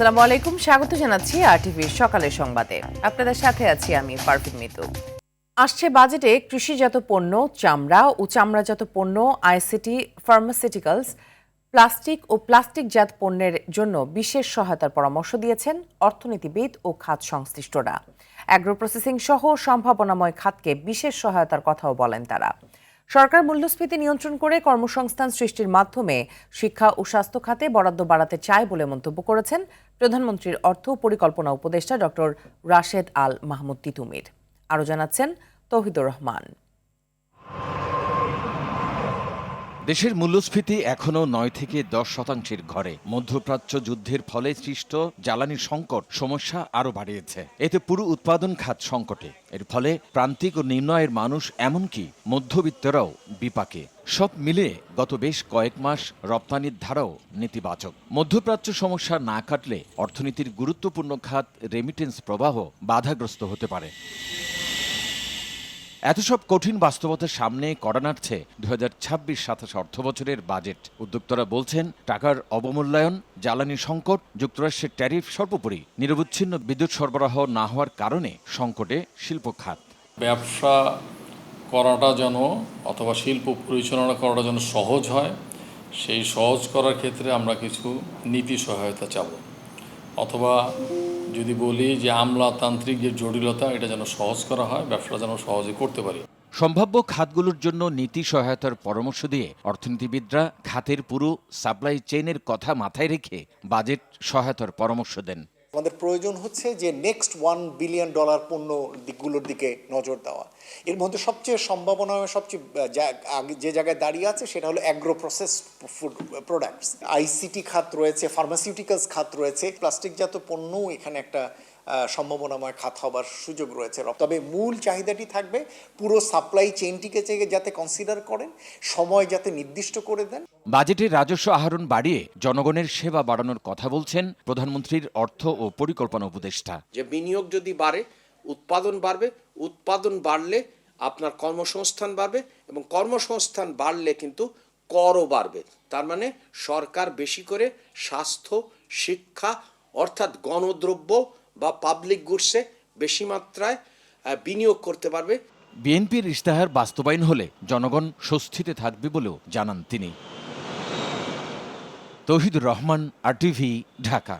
আসসালামু আলাইকুম, স্বাগত জানাচ্ছি আরটিভির সকালের সংবাদে। আপনাদের সাথে আছি আমি পারভিন মিতু। আসছে বাজেটে কৃষিজাত পণ্য, চামড়া ও চামড়াজাত পণ্য, আইসিটি, ফার্মাসিউটিক্যালস, প্লাস্টিক ও প্লাস্টিকজাত পণ্যের জন্য বিশেষ সহায়তার পরামর্শ দিয়েছেন অর্থনীতিবিদ ও খাত সংশ্লিষ্টরা। অ্যাগ্রো প্রসেসিং সহ সম্ভাবনাময় খাতকে বিশেষ সহায়তার কথাও বলেন তারা। সরকার মূল্যস্ফীতি নিয়ন্ত্রণ করে কর্মসংস্থান সৃষ্টির মাধ্যমে শিক্ষা ও স্বাস্থ্য খাতে বরাদ্দ বাড়াতে চায় বলে মন্তব্য করেছেন প্রধানমন্ত্রীর অর্থ পরিকল্পনা উপদেষ্টা ডক্টর রাশেদ আল মাহমুদ তিতুমির। আরও জানাচ্ছেন তৌহিদুর রহমান। দেশের মূল্যস্ফীতি এখনও ৯ থেকে 10% ঘরে। মধ্যপ্রাচ্য যুদ্ধের ফলে সৃষ্ট জ্বালানির সংকট সমস্যা আরও বাড়িয়েছে। এতে পুরো উৎপাদন খাত সংকটে। এর ফলে প্রান্তিক ও নিম্ন আয়ের মানুষ, এমনকি মধ্যবিত্তরাও বিপাকে। সব মিলে গত বেশ কয়েক মাস রপ্তানির ধারাও নেতিবাচক। মধ্যপ্রাচ্য সমস্যা না কাটলে অর্থনীতির গুরুত্বপূর্ণ খাত রেমিটেন্স প্রবাহ বাধাগ্রস্ত হতে পারে। এত সব কঠিন বাস্তবতার সামনে কড়া নাড়ছে 2026-27 অর্থবছরের বাজেট। উদ্যোক্তারা বলছেন, টাকার অবমূল্যায়ন, জ্বালানি সংকট, যুক্তরাষ্ট্রের ট্যারিফ, সর্বোপরি নিরবচ্ছিন্ন বিদ্যুৎ সরবরাহ না হওয়ার কারণে সংকটে শিল্প খাত। ব্যবসা করাটা যেন অথবা শিল্প পরিচালনা করাটা যেন সহজ হয়, সেই সহজ করার ক্ষেত্রে আমরা কিছু নীতি সহায়তা চাব, অথবা যদি বলি যে আমলাতান্ত্রিক যে জটিলতা, এটা যেন সহজ করা হয়, ব্যবসা যেন সহজে করতে পারি। সম্ভাব্য খাতগুলোর জন্য নীতি সহায়তার পরামর্শ দিয়ে অর্থনীতিবিদরা খাতের পুরো সাপ্লাই চেইনের কথা মাথায় রেখে বাজেট সহায়তার পরামর্শ দেন। আমাদের প্রয়োজন হচ্ছে যে নেক্সট $1 বিলিয়ন পণ্য দিকগুলোর দিকে নজর দেওয়া। এর মধ্যে সবচেয়ে সম্ভাবনা, সবচেয়ে যে জায়গায় দাঁড়িয়ে আছে সেটা হলো agro process food products. ICT খাত রয়েছে, ফার্মাসিউটিক্যালস খাত রয়েছে, প্লাস্টিকজাত পণ্যও এখানে একটা সম্ভাবনাময় খাত হবার সুযোগ রয়েছে। তবে মূল চাহিদাটি থাকবে পুরো সাপ্লাই চেইনটিকে যাতে কনসিডার করেন, সময় যাতে নির্দিষ্ট করে দেন। বাজেটে রাজস্ব আহরণ বাড়িয়ে জনগণের সেবা বাড়ানোর কথা বলছেন প্রধানমন্ত্রীর অর্থ ও পরিকল্পনা উপদেষ্টা। যে বিনিয়োগ যদি বাড়ে, উৎপাদন বাড়বে, উৎপাদন বাড়লে আপনার কর্মসংস্থান বাড়বে, এবং কর্মসংস্থান বাড়লে কিন্তু করও বাড়বে। তার মানে সরকার বেশি করে স্বাস্থ্য, শিক্ষা অর্থাৎ গণদ্রব্য বা পাবলিক গুডসে বেশি মাত্রায় বিনিয়োগ করতে পারবে। বিএনপির ইশতেহার বাস্তবায়ন হলে জনগণ স্বস্তিতে থাকবে বলেও জানান তিনি। তৌহিদুর রহমান, আরটিভি, ঢাকা।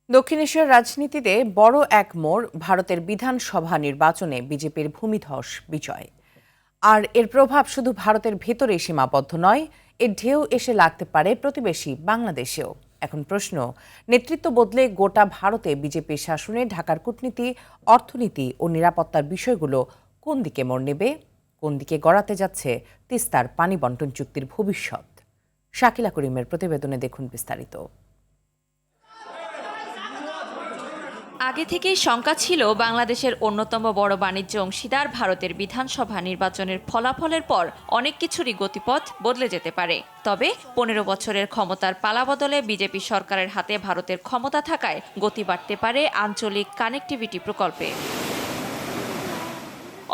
দক্ষিণ এশিয়ার রাজনীতিতে বড় এক মোড়, ভারতের বিধানসভা নির্বাচনে বিজেপির ভূমিধস বিজয়। আর এর প্রভাব শুধু ভারতের ভেতরে সীমাবদ্ধ নয়, এর ঢেউ এসে লাগতে পারে প্রতিবেশী বাংলাদেশেও। এখন প্রশ্ন, নেতৃত্ব বদলে গোটা ভারতে বিজেপির শাসনে ঢাকার কূটনীতি, অর্থনীতি ও নিরাপত্তার বিষয়গুলো কোন দিকে মোড় নেবে? কোন দিকে গড়াতে যাচ্ছে তিস্তার পানি বন্টন চুক্তির ভবিষ্যৎ? শাকিলা করিমের প্রতিবেদনে দেখুন বিস্তারিত। আগে থেকেই শঙ্কা ছিল বাংলাদেশের অন্যতম বড় বাণিজ্য অংশীদার ভারতের বিধানসভা নির্বাচনের ফলাফলের পর অনেক কিছুরই গতিপথ বদলে যেতে পারে। তবে 15 বছরের ক্ষমতার পালাবদলে বিজেপি সরকারের হাতে ভারতের ক্ষমতা থাকায় গতি বাড়তে পারে আঞ্চলিক কানেক্টিভিটি প্রকল্পে।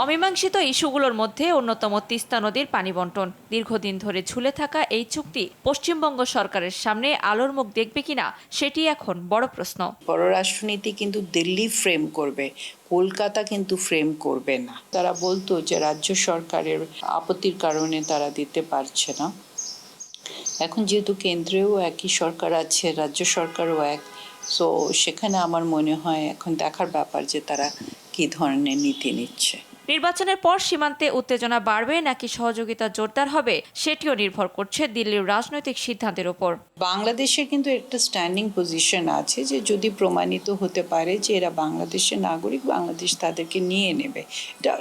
অমীমাংসিত ইস্যুগুলোর মধ্যে অন্যতম তিস্তা নদীর পানি বন্টন। দীর্ঘদিন ধরে ঝুলে থাকা এই চুক্তি পশ্চিমবঙ্গ সরকারের সামনে আলোর মুখ দেখবে কিনা, সেটি এখন বড় প্রশ্ন। পররাষ্ট্রনীতি কিন্তু দিল্লি ফ্রেম করবে, কলকাতা কিন্তু ফ্রেম করবে না। তারা বলতো যে রাজ্য সরকারের আপত্তির কারণে তারা দিতে পারছে না। এখন যেহেতু কেন্দ্রেও একই সরকার আছে, রাজ্য সরকারও এক, সো সেখানে আমার মনে হয় এখন দেখার ব্যাপার যে তারা কি ধরনের নীতি নিচ্ছে। নির্বাচনের পর সীমান্তে উত্তেজনা বাড়বে নাকি সহযোগিতা জোরদার হবে, সেটিও নির্ভর করছে দিল্লির রাজনৈতিক সিদ্ধান্তের উপর। বাংলাদেশের কিন্তু একটা স্ট্যান্ডিং পজিশন আছে যে যদি প্রমাণিত হতে পারে যে এরা বাংলাদেশের নাগরিক, বাংলাদেশ তাদেরকে নিয়ে নেবে।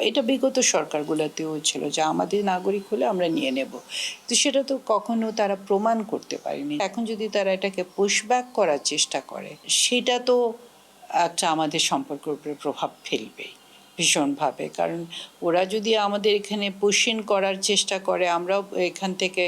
এটা বিগত সরকারগুলোতেও ছিল যে আমাদের নাগরিক হলে আমরা নিয়ে নেব, তো সেটা তো কখনো তারা প্রমাণ করতে পারেনি। এখন যদি তারা এটাকে পুশব্যাক করার চেষ্টা করে, সেটা তো একটা আমাদের সম্পর্কের উপরে প্রভাব ফেলবে। ভীষণভাবে, কারণ ওরা যদি আমাদের এখানে পুশিন করার চেষ্টা করে, আমরাও এখান থেকে,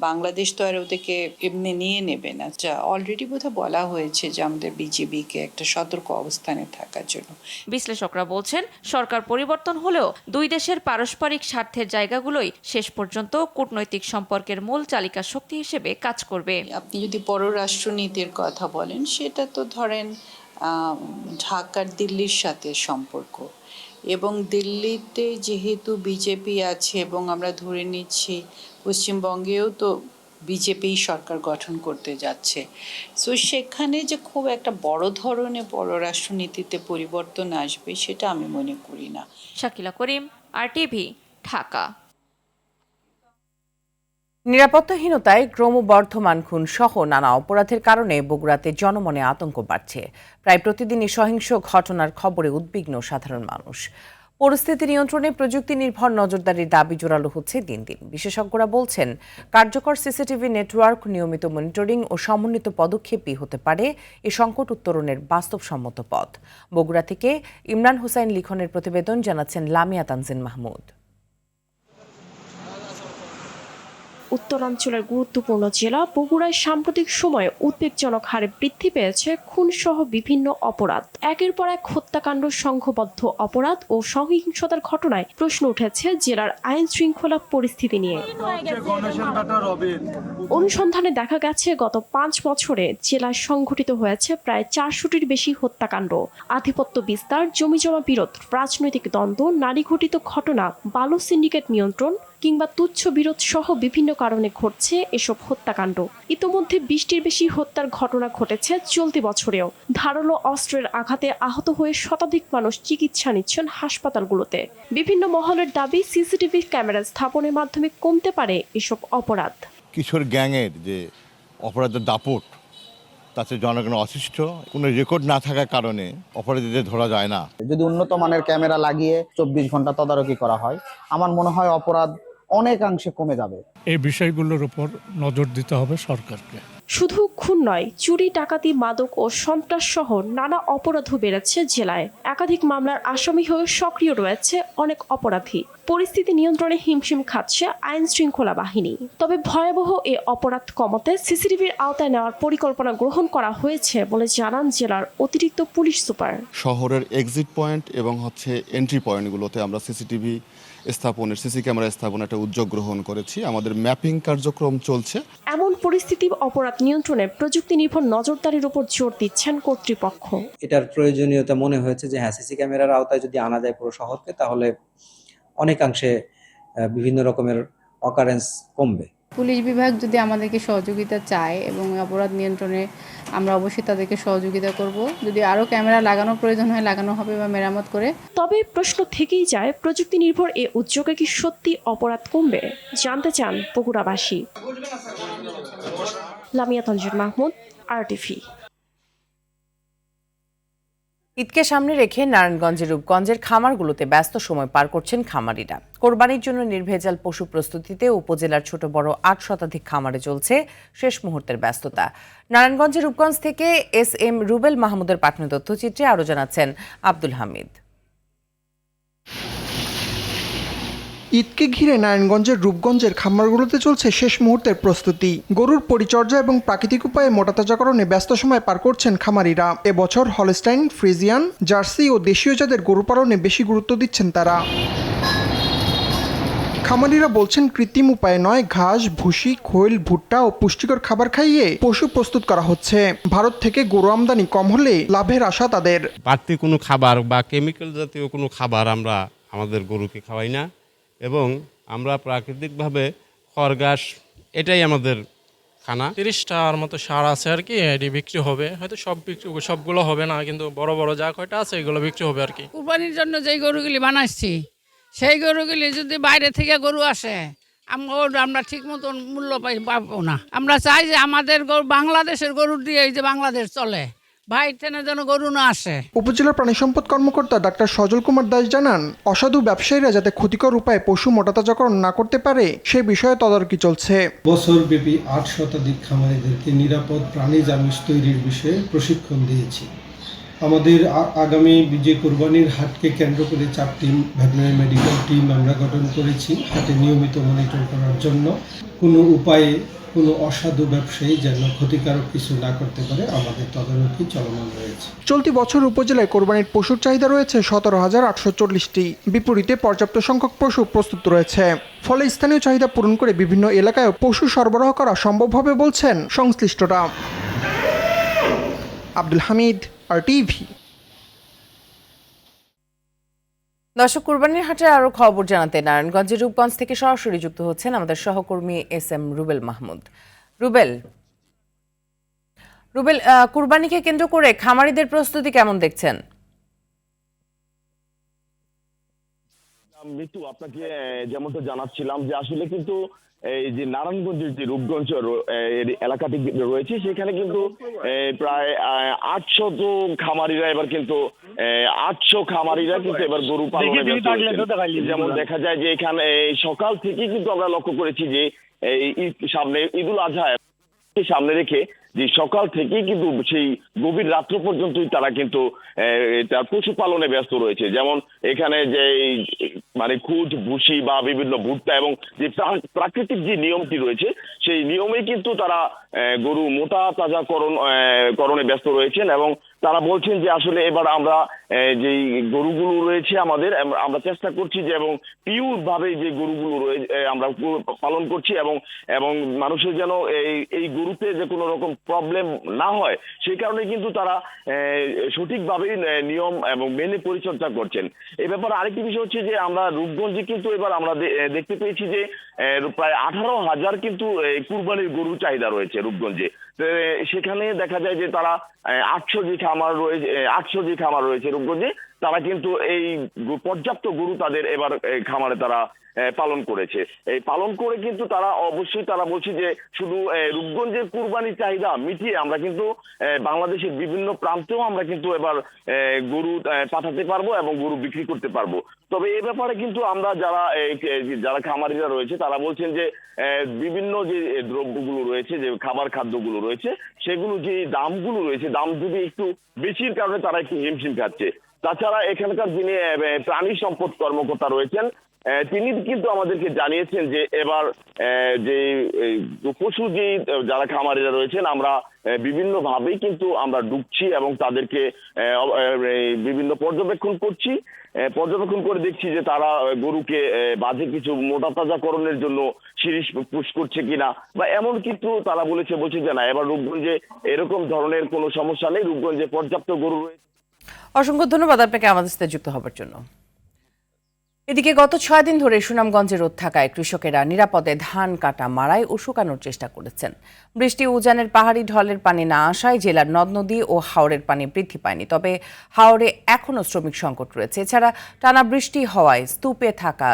বাংলাদেশ তো আর ওদেরকে এমনি নিয়ে নেবে না। যা অলরেডি বোধহয় বলা হয়েছে যে আমাদের বিজিবিকে একটা সতর্ক অবস্থানে থাকার জন্য। বিশ্লেষকরা বলছেন, সরকার পরিবর্তন হলেও দুই দেশের পারস্পরিক স্বার্থের জায়গাগুলোই শেষ পর্যন্ত কূটনৈতিক সম্পর্কের মূল চালিকা শক্তি হিসেবে কাজ করবে। আপনি যদি পররাষ্ট্রনীতির কথা বলেন, সেটা তো ধরেন ঢাকার দিল্লির সাথে সম্পর্ক, এবং দিল্লিতে যেহেতু বিজেপি আছে এবং আমরা ধরে নিচ্ছি পশ্চিমবঙ্গেও তো বিজেপি সরকার গঠন করতে যাচ্ছে, সো সেখানে যে খুব একটা বড় ধরনের পররাষ্ট্রনীতিতে পরিবর্তন আসবে সেটা আমি মনে করি না। শাকিলা করিম, RTV, ঢাকা। নিরাপত্তাহীনতায় ক্রমবর্ধমান খুন সহ নানা অপরাধের কারণে বগুড়াতে জনমনে আতঙ্ক বাড়ছে। প্রায় প্রতিদিনই সহিংস ঘটনার খবরে উদ্বিগ্ন সাধারণ মানুষ। পরিস্থিতি নিয়ন্ত্রণে প্রযুক্তি নির্ভর নজরদারির দাবি জোরালো হচ্ছে দিন দিন। বিশেষজ্ঞরা বলছেন, কার্যকর সিসিটিভি নেটওয়ার্ক, নিয়মিত মনিটরিং ও সমন্বিত পদক্ষেপই হতে পারে এ সংকট উত্তরণের বাস্তবসম্মত পথ। বগুড়া থেকে ইমরান হোসাইন লিখনের প্রতিবেদন, জানাচ্ছেন লামিয়া তানজিন মাহমুদ। উত্তরাঞ্চলের গুরুত্বপূর্ণ জেলা বগুড়ায় সাম্প্রতিক সময়ে উদ্বেগজনক হারে বৃদ্ধি পেয়েছে খুনসহ বিভিন্ন অপরাধ। একের পর এক হত্যাকাণ্ড, সংঘবদ্ধ অপরাধ ও সহিংসতার ঘটনায় প্রশ্ন উঠেছে জেলার আইন শৃঙ্খলা পরিস্থিতি নিয়ে। অনুসন্ধানে দেখা গেছে, গত 5 বছরে জেলায় সংঘটিত হয়েছে প্রায় 400টির বেশি হত্যাকাণ্ড। আধিপত্য বিস্তার, জমিজমা বিরোধ, রাজনৈতিক দ্বন্দ্ব, নারী ঘটিত ঘটনা, বালু সিন্ডিকেট নিয়ন্ত্রণ কিংবা তুচ্ছ বিরোধ সহ বিভিন্ন কারণে ঘটছে এসব হত্যাকাণ্ড। ইতোমধ্যে 20টির বেশি হত্যার ঘটনা ঘটেছে চলতি বছরেও। ধারালো অস্ত্রের আঘাতে আহত হয়ে শতাধিক মানুষ চিকিৎসা নিচ্ছেন হাসপাতালগুলোতে। বিভিন্ন মহলের দাবি, সিসিটিভি ক্যামেরা স্থাপনের মাধ্যমে কমতে পারে এসব অপরাধ। কিশোর গ্যাংয়ের যে অপরাধের দাপট, তাতে জনগণ অসুস্থ, কোনো রেকর্ড না থাকার কারণে অপরাধীদের ধরা যায় না। যদি উন্নত মানের ক্যামেরা লাগিয়ে 24 ঘন্টা তদারকি করা হয়, আমার মনে হয় অপরাধ অনেকাংশে কমে যাবে। এই বিষয়গুলোর উপর নজর দিতে হবে সরকারকে। শুধু খুন নয়, চুরি, ডাকাতি, মাদক ও সন্ত্রাস সহ নানা অপরাধও বেড়েছে জেলায়। একাধিক মামলার আসামি হয়ে সক্রিয় রয়েছে অনেক অপরাধী। পরিস্থিতি নিয়ন্ত্রণে হিমশিম খাচ্ছে আইন শৃঙ্খলা বাহিনী। তবে ভয়াবহ এ অপরাধ কমাতে সিসিটিভির আওতায় নেওয়ার পরিকল্পনা গ্রহণ করা হয়েছে বলে জানান জেলার অতিরিক্ত পুলিশ সুপার। শহরের এক্সিট পয়েন্ট এবং এন্ট্রি পয়েন্টগুলোতে আমরা সিসিটিভি স্থাপনের, সিসি ক্যামেরা স্থাপনের একটা উদ্যোগ গ্রহণ করেছি। আমাদের ম্যাপিং কার্যক্রম চলছে। এমন পরিস্থিতি অপরাধ নিয়ন্ত্রণে প্রযুক্তি নির্ভর নজরদারির উপর জোর দিচ্ছেন কর্তৃপক্ষ। এটার প্রয়োজনীয়তা মনে হয়েছে যে হ্যাঁ, সিসি ক্যামেরার আওতায় যদি আনা যায় পুরো শহরকে, তাহলে অনেকাংশে বিভিন্ন রকমের অকারেন্স কমবে। পুলিশ বিভাগ যদি আমাদেরকে সহযোগিতা চায় এবং অপরাধ নিয়ন্ত্রণে আমরা অবশ্যই তাদেরকে সহযোগিতা করব। যদি আরও ক্যামেরা লাগানোর প্রয়োজন হয় লাগানো হবে বা মেরামত করে। তবে প্রশ্ন থেকেই যায়, প্রযুক্তি নির্ভর এ উদ্যোগে কি সত্যি অপরাধ কমবে? জানতে চান বগুড়াবাসী। লামিয়া তানজিন মাহমুদ, RTV। ঈদকে সামনে রেখে নারায়ণগঞ্জের রূপগঞ্জের খামারগুলোতে ব্যস্ত সময় পার করছেন খামারিরা। কোরবানির জন্য নির্ভেজাল পশু প্রস্তুতিতে উপজেলার ছোট বড় 8 শতাধিক খামারে চলছে শেষ মুহূর্তের ব্যস্ততা। নারায়ণগঞ্জের রূপগঞ্জ থেকে SM রুবেল মাহমুদের পাঠানো তথ্যচিত্রে আরও জানাচ্ছেন আব্দুল হামিদ। ঈদকে ঘিরে নারায়ণগঞ্জের রূপগঞ্জের খামারগুলোতে চলছে শেষ মুহূর্তের প্রস্তুতি। গরুর পরিচর্যা এবং প্রাকৃতিক উপায়ে মোটাতাজাকরণে ব্যস্ত সময় পার করছেন খামারিরা। এবছর হলস্টাইন, ফ্রিজিয়ান, জার্সি ও দেশীয় জাতের গরু পালনে বেশি গুরুত্ব দিচ্ছেন তারা। খামারিরা বলছেন, কৃত্রিম উপায়ে নয়, ঘাস, ভুসি, খৈল, ভুট্টা ও পুষ্টিকর খাবার খাইয়ে পশু প্রস্তুত করা হচ্ছে। ভারত থেকে গরু আমদানি কম হলে লাভের আশা তাদের। বাড়তি কোনো খাবার বা কেমিক্যাল জাতীয় কোনো খাবার আমরা আমাদের গরুকে খাওয়াই না, এবং আমরা প্রাকৃতিকভাবে খড় ঘাস, এটাই আমাদের খানা। 30টার মতো সার আছে আর কি, এটি বিক্রি হবে। হয়তো সবগুলো হবে না, কিন্তু বড় বড় যা কয়টা আছে এগুলো বিক্রি হবে আর কি। কুরবানির জন্য যেই গরুগুলি বানাচ্ছি, সেই গরুগুলি যদি বাইরে থেকে গরু আসে, আমরা ঠিক মতন মূল্য পাবো না। আমরা চাই যে আমাদের বাংলাদেশের গরু দিয়ে এই যে বাংলাদেশ চলে, উপজেলা প্রাণী সম্পদ কর্মকর্তা ডাক্তার সজল কুমার দাস জানান, অসাধু ব্যবসায়ীরা যাতে ক্ষতিকর উপায়ে পশু মোটাতাজাকরণ না করতে পারে সে বিষয়ে তদারকি চলছে। বছরব্যাপী 8 শতাধিক খামারিদেরকে নিরাপদ প্রাণী আমিষ তৈরির বিষয়ে প্রশিক্ষণ দিয়েছি। আমাদের আগামী যে কোরবানির হাটকে কেন্দ্র করে 4টি ভেটেরিনারি মেডিকেল টিম আমরা গঠন করেছি হাটে নিয়মিত মনিটর করার জন্য। কোনো উপায়ে কোনো অসাধু ব্যবসায়ী যেন ক্ষতিকারক কিছু না করতে পারে আমাদের তদারকি চলমান রয়েছে। চলতি বছর উপজেলায় কোরবানির পশুর চাহিদা রয়েছে 17,840টি, বিপরীতে পর্যাপ্ত সংখ্যক পশু প্রস্তুত রয়েছে। ফলে স্থানীয় চাহিদা পূরণ করে বিভিন্ন এলাকায় পশু সরবরাহ করা সম্ভব হবে বলছেন সংশ্লিষ্টরা। আব্দুল হামিদ, RTV। দর্শক, কুরবানির হাটের আরো খবর জানাতে নারায়ণগঞ্জের রূপগঞ্জ থেকে সরাসরি যুক্ত হচ্ছেন আমাদের সহকর্মী SM রুবেল মাহমুদ। রুবেল, কুরবানিকে কেন্দ্র করে খামারিদের প্রস্তুতি কেমন দেখছেন? মৃত্যু আপনাকে যেমনটা জানাচ্ছিলাম যে আসলে কিন্তু এই যে নারায়ণগঞ্জের যে রূপগঞ্জ এলাকাটি রয়েছে সেখানে কিন্তু প্রায় 800 খামারিরা এবার কিন্তু 800 খামারিরা কিন্তু এবার গরু পালনে ব্যস্ত রয়েছে। যেমন দেখা যায় যে এখানে সকাল থেকে কিন্তু আমরা লক্ষ্য করেছি যে সামনে ঈদুল আজহা সামনে রেখে যে সকাল থেকেই কিন্তু সেই গভীর রাত্র পর্যন্তই তারা কিন্তু তার পশুপালনে ব্যস্ত রয়েছে। যেমন এখানে যে মানে খুদ ভুসি বা বিভিন্ন ভুট্টা এবং যে প্রাকৃতিক যে নিয়মটি রয়েছে সেই নিয়মেই কিন্তু তারা গরু মোটা তাজা করণে ব্যস্ত রয়েছেন এবং তারা বলছেন যে আসলে এবার আমরা যে গরুগুলো রয়েছে আমাদের আমরা চেষ্টা করছি যে এবং পিওর ভাবে যে গরুগুলো রয়েছে আমরা পালন করছি এবং মানুষের যেন এই গরুতে যে কোনো রকম প্রবলেম না হয় সেই কারণে কিন্তু তারা সঠিকভাবে নিয়ম এবং মেনে পরিচর্যা করছেন। এই ব্যাপারে আরেকটি বিষয় হচ্ছে যে আমরা রূপগঞ্জে কিন্তু এবার আমরা দেখতে পেয়েছি যে প্রায় 18,000 কিন্তু কুরবানির গরুর চাহিদা রয়েছে রূপগঞ্জে। সেখানে দেখা যায় যে তারা 800 যে খামার রয়েছে রূপগঞ্জে তারা কিন্তু এই পর্যাপ্ত গরু তাদের এবার খামারে তারা পালন করেছে। এই পালন করে কিন্তু তারা অবশ্যই তারা বলছে যে শুধু রূপগঞ্জের কুরবানির চাহিদা মিটিয়ে আমরা কিন্তু বাংলাদেশের বিভিন্ন প্রান্তেও আমরা কিন্তু এবার গরু পাঠাতে পারবো এবং গরু বিক্রি করতে পারবো। তবে এই ব্যাপারে কিন্তু আমরা যারা খামারিরা রয়েছে তারা বলছেন যে বিভিন্ন যে দ্রব্যগুলো রয়েছে যে খাদ্যগুলো রয়েছে সেগুলো যে দামগুলো রয়েছে দাম যদি একটু বেশির কারণে তারা একটু হিমশিম খাচ্ছে। তাছাড়া এখানকার যিনি প্রাণী সম্পদ কর্মকর্তা রয়েছেন তিনি কিন্তু আমাদেরকে জানিয়েছেন যে এবার যে পশু যে যারা খামারিরা রয়েছেন আমরা বিভিন্ন ভাবেই কিন্তু আমরা ঢুকছি এবং তাদেরকে বিভিন্ন পর্যবেক্ষণ করে দেখছি যে তারা গরুকে বাজে কিছু মোটা তাজাকরণের জন্য শিরিষ পুশ করছে কিনা বা এমন কিন্তু তারা বলছে যে না এবার রূপগঞ্জে এরকম ধরনের কোনো সমস্যা নেই, রূপগঞ্জে পর্যাপ্ত গরু রয়েছে। অসংখ্য ধন্যবাদ আপনাকে আমাদের সাথে যুক্ত হবার জন্য। এদিকে গত 6 দিন ধরে সুনামগঞ্জে রোদ থাকায় কৃষকেরা নিরাপদে ধান কাটা মাড়াই ও শুকানোর চেষ্টা করেছেন। বৃষ্টি উজানের পাহাড়ি ঢলের পানি না আসায় জেলার নদ নদী ও হাওরের পানি বৃদ্ধি পায়নি, তবে হাওরে এখনও শ্রমিক সংকট রয়েছে। এছাড়া টানা বৃষ্টি হওয়ায় স্তূপে থাকা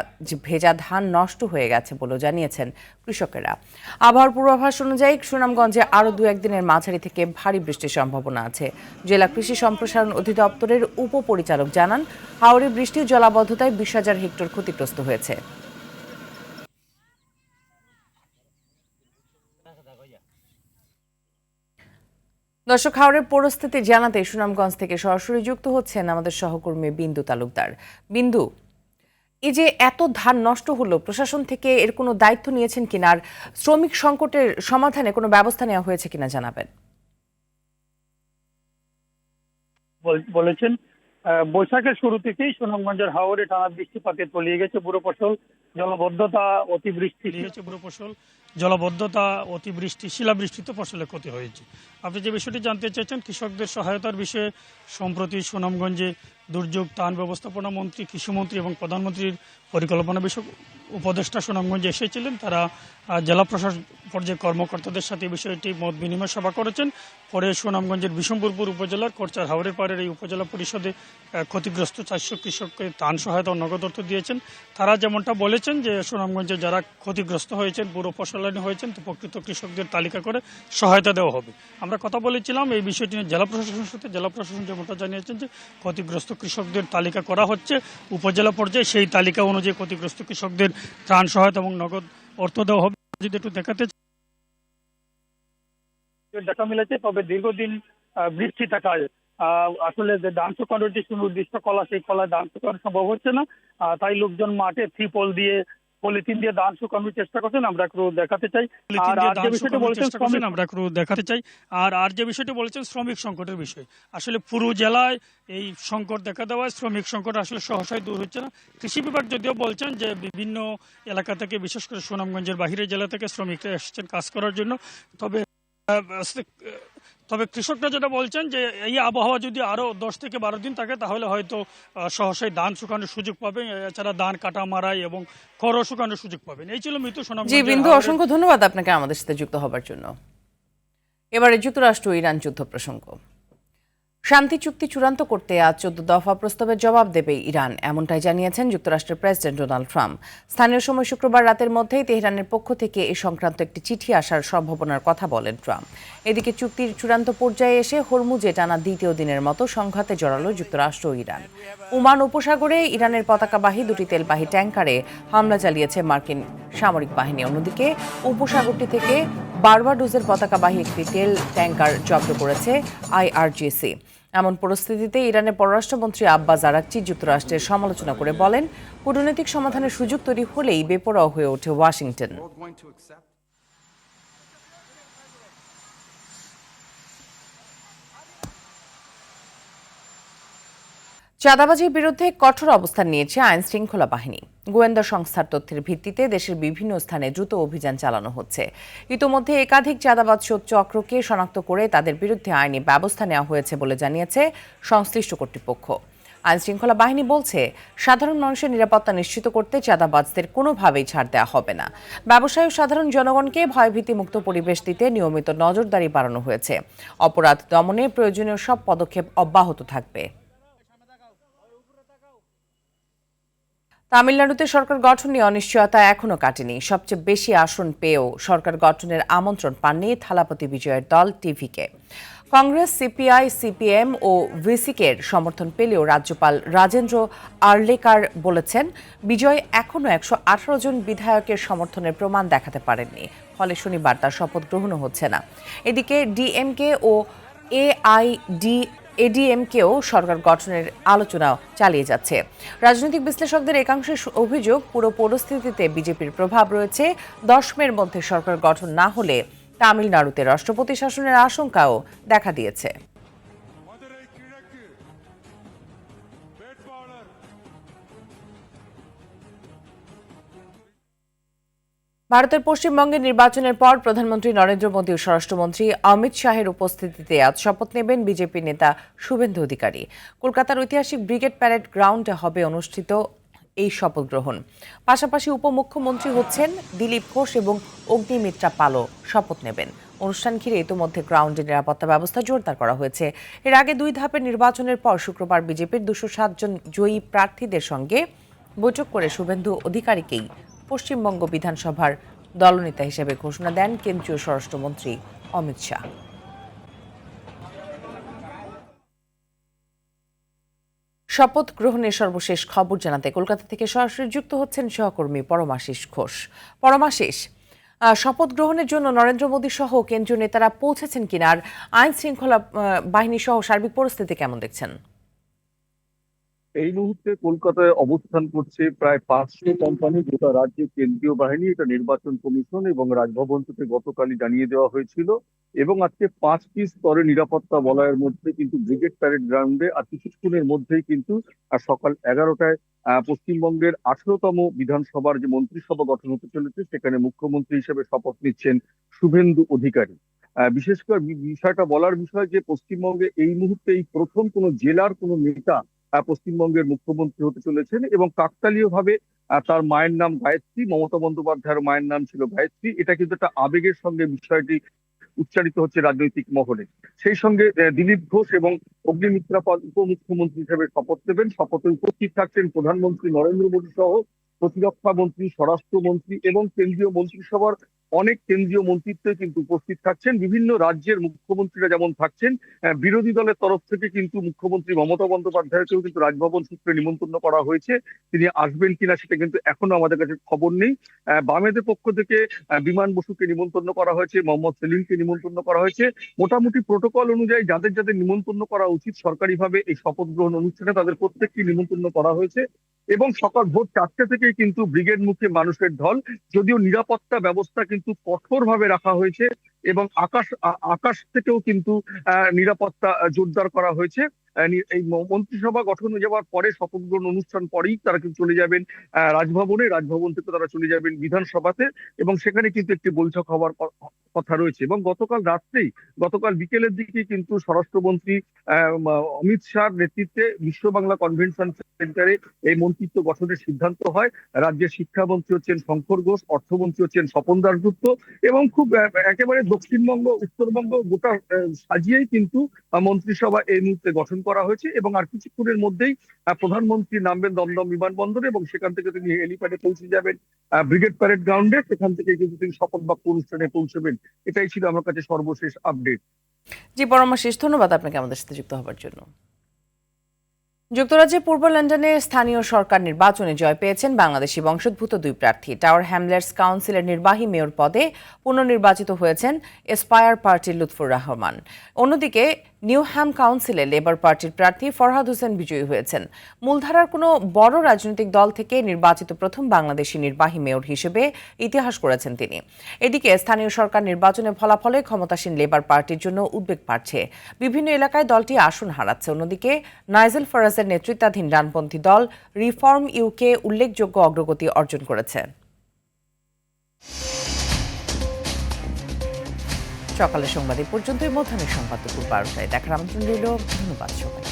ভেজা ধান নষ্ট হয়ে গেছে বলে জানিয়েছেন কৃষকেরা। আবহাওয়ার পূর্বাভাস অনুযায়ী সুনামগঞ্জে আরও 2-1 দিনের মাঝারি থেকে ভারী বৃষ্টির সম্ভাবনা আছে। জেলা কৃষি সম্প্রসারণ অধিদপ্তরের উপপরিচালক জানান, হাওরে বৃষ্টি ও জলাবদ্ধতায় 20,000 হেক্টর ক্ষতিগ্রস্ত হয়েছে। দর্শক, হাওরের পরিস্থিতি জানাতে সুনামগঞ্জ থেকে সরাসরি যুক্ত হচ্ছেন আমাদের সহকর্মী বিন্দু তালুকদার। বিন্দু, এই যে এত ধান নষ্ট হলো, প্রশাসন থেকে এর কোনো দায়িত্ব নিয়েছেন কিনা আর শ্রমিক সংকটের সমাধানে কোনো ব্যবস্থা নেওয়া হয়েছে কিনা জানাবেন। বলেছেন বৈশাখের শুরু থেকেই সুনামগঞ্জের হাওরে টানা বৃষ্টিপাতে তলিয়ে গেছে পুরো ফসল, জলবদ্ধতা অতিবৃষ্টি শিলাবৃষ্টিতে ফসলের ক্ষতি হয়েছে। আপনি যে বিষয়টি জানতে চাইছেন কৃষকদের সহায়তার বিষয়ে, সম্প্রতি সুনামগঞ্জে দুর্যোগ ত্রাণ ব্যবস্থাপনা মন্ত্রী, কৃষিমন্ত্রী এবং প্রধানমন্ত্রীর পরিকল্পনা বিষয়ক উপদেষ্টা সুনামগঞ্জে এসেছিলেন। তারা জেলা প্রশাসন পর্যায়ে কর্মকর্তাদের সাথে বিষয়টি মত বিনিময় সভা করেছেন। পরে সুনামগঞ্জের বিশম্বরপুর উপজেলার করচার হাওরের পাড়ের এই উপজেলা পরিষদে ক্ষতিগ্রস্ত 400 কৃষককে ত্রাণ সহায়তা ও নগদ অর্থ দিয়েছেন। তারা যেমনটা বলেছেন যে সুনামগঞ্জে যারা ক্ষতিগ্রস্ত হয়েছেন, পুরো ফসলানি হয়েছেন, তো প্রকৃত কৃষকদের তালিকা করে সহায়তা দেওয়া হবে। আমরা কথা বলেছিলাম এই বিষয়টি নিয়ে জেলা প্রশাসনের সাথে। জেলা প্রশাসন যেমনটা জানিয়েছেন যে ক্ষতিগ্রস্ত কৃষকদের তালিকা করা হচ্ছে উপজেলা পর্যায়ে, সেই তালিকা অনুযায়ী ক্ষতিগ্রস্ত কৃষকদের ত্রাণ সহায়তা এবং নগদ অর্থ দেওয়া হবে। যদি একটু দেখাতে দেখা মিলেছে, তবে দীর্ঘদিন বৃষ্টি থাকায় আসলে যে ধান শুকানোর যে সুনির্দিষ্ট কলা, সেই কলায় ধান শুকানো সম্ভব হচ্ছে না। তাই লোকজন মাঠে ত্রিপল দিয়ে, পলিথিন দিয়ে ধান শুকানোর চেষ্টা করছেন, আমরা একটু দেখাতে চাই। আর যে বিষয়টি বলেছেন শ্রমিক সংকটের বিষয়, আসলে পুরো জেলায় এই সংকট দেখা দেওয়ায় শ্রমিক সংকট আসলে সহসায় দূর হচ্ছে না। কৃষি বিভাগ যদিও বলছেন যে বিভিন্ন এলাকা থেকে, বিশেষ করে সুনামগঞ্জের বাহিরের জেলা থেকে শ্রমিকরা এসেছেন কাজ করার জন্য। তবে কৃষকরা যেটা বলছেন যে এই আবহাওয়া যদি আরো 10 থেকে 12 দিন থাকে তাহলে হয়তো সহসাই ধান শুকানোর সুযোগ পাবে, এছাড়া ধান কাটা মারাই এবং খড় শুকানোর সুযোগ পাবেন। এই ছিল মৃত্যু সুনামগঞ্জ। জি বিন্দু, অসংখ্য ধন্যবাদ আপনাকে আমাদের সাথে যুক্ত হবার জন্য। এবারে যুক্তরাষ্ট্র ইরান যুদ্ধ প্রসঙ্গ। শান্তি চুক্তি চূড়ান্ত করতে আজ 14 দফা প্রস্তাবের জবাব দেবে ইরান, এমনটাই জানিয়েছেন যুক্তরাষ্ট্রের প্রেসিডেন্ট ডোনাল্ড ট্রাম্প। স্থানীয় সময় শুক্রবার রাতের মধ্যেই তেহরানের পক্ষ থেকে এ সংক্রান্ত একটি চিঠি আসার সম্ভাবনার কথা বলেন ট্রাম্প। এদিকে চুক্তির চূড়ান্ত পর্যায়ে এসে হরমুজে টানা দ্বিতীয় দিনের মতো সংঘাতে জড়ালো যুক্তরাষ্ট্র ও ইরান। ওমান উপসাগরে ইরানের পতাকাবাহী দুটি তেলবাহী ট্যাঙ্কারে হামলা চালিয়েছে মার্কিন সামরিক বাহিনী। অন্যদিকে উপসাগরটি থেকে বার্বাডোসের পতাকাবাহী একটি তেল ট্যাঙ্কার জব্দ করেছে আইআরজিসি। এমন পরিস্থিতিতে ইরানের পররাষ্ট্রমন্ত্রী আব্বাস আরাকচি যুক্তরাষ্ট্রের সমালোচনা করে বলেন, কূটনৈতিক সমাধানের সুযোগ তৈরি হলেই বেপরোয়া হয়ে ওঠে ওয়াশিংটন। চাঁদাবাজির বিরুদ্ধে কঠোর অবস্থান নিয়েছে আইন শৃঙ্খলা বাহিনী। গোয়েন্দা সংস্থার তথ্যের ভিত্তিতে দেশের বিভিন্ন স্থানে দ্রুত অভিযান চালানো হচ্ছে। ইতোমধ্যে একাধিক চাঁদাবাজ চক্রকে শনাক্ত করে তাদের বিরুদ্ধে আইনি ব্যবস্থা নেওয়া হয়েছে বলে জানিয়েছে সংশ্লিষ্ট কর্তৃপক্ষ। আইন শৃঙ্খলা বাহিনী বলছে, সাধারণ মানুষের নিরাপত্তা নিশ্চিত করতে চাঁদাবাজদের কোনোভাবেই ছাড় দেওয়া হবে না। ব্যবসায়ী ও সাধারণ জনগণকে ভয়ভীতি মুক্ত পরিবেশ দিতে নিয়মিত নজরদারি বাড়ানো হয়েছে। অপরাধ দমনে প্রয়োজনীয় সব পদক্ষেপ অব্যাহত থাকবে। তামিলনাড়ুতে সরকার গঠন নিয়ে অনিশ্চয়তা এখনো কাটেনি। সবচেয়ে বেশি আসন পেয়েও সরকার গঠনের আমন্ত্রণ পাননি থালাপতি বিজয়ের দল টিভিকে। কংগ্রেস, সিপিআই, সিপিএম ও ভিসিকের সমর্থন পেলেও রাজ্যপাল রাজেন্দ্র আর্লেকার বলেছেন, বিজয় এখনও 118 জন বিধায়কের সমর্থনের প্রমাণ দেখাতে পারেননি, ফলে শনিবার তার শপথ গ্রহণও হচ্ছে না। এদিকে ডিএমকে ও এডিএমকেও সরকার গঠনের আলোচনা চালিয়ে যাচ্ছে। রাজনৈতিক বিশ্লেষকদের একাংশের অভিযোগ, পুরো পরিস্থিতিতে বিজেপির প্রভাব রয়েছে। 10 মের মধ্যে সরকার গঠন না হলে তামিলনাড়ুতে রাষ্ট্রপতি শাসনের আশঙ্কাও দেখা দিয়েছে। ভারতের পশ্চিমবঙ্গের নির্বাচনের পর প্রধানমন্ত্রী নরেন্দ্র মোদী ও স্বরাষ্ট্রমন্ত্রী অমিত শাহের উপস্থিতিতে আজ শপথ নেবেন বিজেপি নেতা শুভেন্দু অধিকারী। কলকাতার ঐতিহাসিক ব্রিগেড প্যারেড গ্রাউন্ডে হবে অনুষ্ঠিত এই শপথ গ্রহণ। পাশাপাশি উপমুখ্যমন্ত্রী হচ্ছেন দিলীপ ঘোষ এবং অগ্নিমিত্রা পালও শপথ নেবেন। অনুষ্ঠান ঘিরে ইতোমধ্যে গ্রাউন্ডে নিরাপত্তা ব্যবস্থা জোরদার করা হয়েছে। এর আগে 2 ধাপের নির্বাচনের পর শুক্রবার বিজেপির 207 জন জয়ী প্রার্থীদের সঙ্গে বৈঠক করে শুভেন্দু অধিকারীকেই পশ্চিমবঙ্গ বিধানসভার দলনেতা হিসেবে ঘোষণা দেন কেন্দ্রীয় স্বরাষ্ট্রমন্ত্রী অমিত শাহ। শপথ গ্রহণের সর্বশেষ খবর জানাতে কলকাতা থেকে সরাসরি যুক্ত হচ্ছেন সহকর্মী পরমাশিস ঘোষ। পরমাশিস, শপথ গ্রহণের জন্য নরেন্দ্র মোদী সহ কেন্দ্রীয় নেতারা পৌঁছেছেন কিনা, আর আইন শৃঙ্খলা বাহিনী সহ সার্বিক পরিস্থিতি কেমন দেখছেন? এই মুহূর্তে কলকাতায় অবস্থান করছে প্রায় 500 কোম্পানি, গোটা রাজ্যের কেন্দ্রীয় বাহিনী, এটা নির্বাচন কমিশন এবং রাজভবন থেকে গতকালই জানিয়ে দেওয়া হয়েছিল। এবং আজকে 5টি স্তরে নিরাপত্তা বলয়ের মধ্যে কিন্তু ব্রিগেড প্যারেড গ্রাউন্ডে আর কিছুক্ষণের মধ্যেই কিন্তু সকাল 11টায় পশ্চিমবঙ্গের 18তম বিধানসভার যে মন্ত্রিসভা গঠন হতে চলেছে, সেখানে মুখ্যমন্ত্রী হিসেবে শপথ নিচ্ছেন শুভেন্দু অধিকারী। বিশেষ করে বিষয়টা বলার বিষয় যে পশ্চিমবঙ্গে এই মুহূর্তে এই প্রথম কোনো জেলার কোনো নেতা পশ্চিমবঙ্গের মুখ্যমন্ত্রী হতে চলেছেন এবং কাকতালীয়ভাবে তার মায়ের নাম গায়ত্রী, মমতা বন্দ্যোপাধ্যায়ের মায়ের নাম ছিল গায়ত্রী। এটা কিন্তু একটা আবেগের সঙ্গে বিষয়টি উচ্চারিত হচ্ছে রাজনৈতিক মহলে। সেই সঙ্গে দিলীপ ঘোষ এবং অগ্নিমিত্রা পাল উপমুখ্যমন্ত্রী হিসেবে শপথ নেবেন। শপথে উপস্থিত থাকছেন প্রধানমন্ত্রী নরেন্দ্র মোদী সহ প্রতিরক্ষা মন্ত্রী, স্বরাষ্ট্রমন্ত্রী এবং কেন্দ্রীয় মন্ত্রিসভার অনেক কেন্দ্রীয় মন্ত্রিত্ব কিন্তু উপস্থিত থাকছেন, বিভিন্ন রাজ্যের মুখ্যমন্ত্রীরা যেমন থাকছেন, বিরোধী দলের তরফ থেকে কিন্তু মুখ্যমন্ত্রী মমতা বন্দ্যোপাধ্যায়কেও কিন্তু রাজভবন সূত্রে নিমন্ত্রণ করা হয়েছে। তিনি আসবেন কিনা সেটা কিন্তু এখনো আমাদের কাছে খবর নেই। বামেদের পক্ষ থেকে বিমান বসুকে নিমন্ত্রণ করা হয়েছে, মোহাম্মদ সেলিমকে নিমন্ত্রণ করা হয়েছে। মোটামুটি প্রোটোকল অনুযায়ী যাদের যাদের নিমন্ত্রণ করা উচিত সরকারিভাবে এই শপথ গ্রহণ অনুষ্ঠানে, তাদের প্রত্যেককে নিমন্ত্রণ করা হয়েছে। এবং সকাল ভোর 4টে থেকেই কিন্তু ব্রিগেড মুখে মানুষের ঢল, যদিও নিরাপত্তা ব্যবস্থা কিন্তু কঠোরভাবে রাখা হয়েছে এবং আকাশ থেকেও কিন্তু নিরাপত্তা জোরদার করা হয়েছে। এই মন্ত্রিসভা গঠন হয়ে যাওয়ার পরে শপথ গ্রহণ অনুষ্ঠান পরেই তারা কিন্তু চলে যাবেন রাজভবন থেকে তারা চলে যাবেন বিধানসভাতে, এবং সেখানে কিন্তু একটি বৈঠক হওয়ার কথা রয়েছে। এবং গতকাল বিকেলের দিকে কিন্তু স্বরাষ্ট্রমন্ত্রী অমিত শাহর নেতৃত্বে বিশ্ব বাংলা কনভেনশন সেন্টারে এই মন্ত্রিত্ব গঠনের সিদ্ধান্ত হয়। রাজ্যের শিক্ষামন্ত্রী হচ্ছেন শঙ্কর ঘোষ, অর্থমন্ত্রী হচ্ছেন স্বপন দাশগুপ্ত, এবং খুব একেবারে দক্ষিণবঙ্গ উত্তরবঙ্গ গোটা সাজিয়েই কিন্তু মন্ত্রিসভা এই মুহূর্তে গঠন করা হয়েছে। এবং আর কিছুক্ষণের মধ্যেই প্রধানমন্ত্রী নামবেন দমদম বিমানবন্দরে এবং সেখান থেকে তিনি হেলিপ্যাডে পৌঁছে যাবেন ব্রিগেড প্যারেড গ্রাউন্ডে। সেখান থেকে কিন্তু তিনি শপথ বাক্য অনুষ্ঠানে পৌঁছবেন। এটাই ছিল আমার কাছে সর্বশেষ আপডেট। জি পরমাশিস, ধন্যবাদ আপনাকে আমাদের সাথে যুক্ত হবার জন্য। যুক্তরাজ্যের পূর্ব লন্ডনে স্থানীয় সরকার নির্বাচনে জয় পেয়েছেন বাংলাদেশি বংশোদ্ভূত দুই প্রার্থী। টাওয়ার হ্যামলেটস কাউন্সিলের নির্বাহী মেয়র পদে পুনর্নির্বাচিত হয়েছেন এসপায়ার পার্টির লুৎফুর রহমান। অন্যদিকে নিউহ্যাম কাউন্সিলে লেবার পার্টির প্রার্থী ফরহাদ হোসেন বিজয়ী হয়েছেন। মূলধারার কোনো বড় রাজনৈতিক দল থেকে নির্বাচিত প্রথম বাংলাদেশি নির্বাহী মেয়র হিসেবে ইতিহাস করেছেন তিনি। এদিকে স্থানীয় সরকার নির্বাচনের ফলাফলে ক্ষমতাসীন লেবার পার্টির জন্য উদ্বেগ বাড়ছে। বিভিন্ন এলাকায় দলটি আসন হারাচ্ছে। অন্যদিকে নাইজেল ফারাজের নেতৃত্বাধীন ডানপন্থী দল রিফর্ম ইউকে উল্লেখযোগ্য অগ্রগতি অর্জন করেছে। সকালের সংবাদ এ পর্যন্তই। মধ্যাহ্নের সংবাদ দুপুর 12টায় দেখার আমন্ত্রণ রইল। ধন্যবাদ সবাই।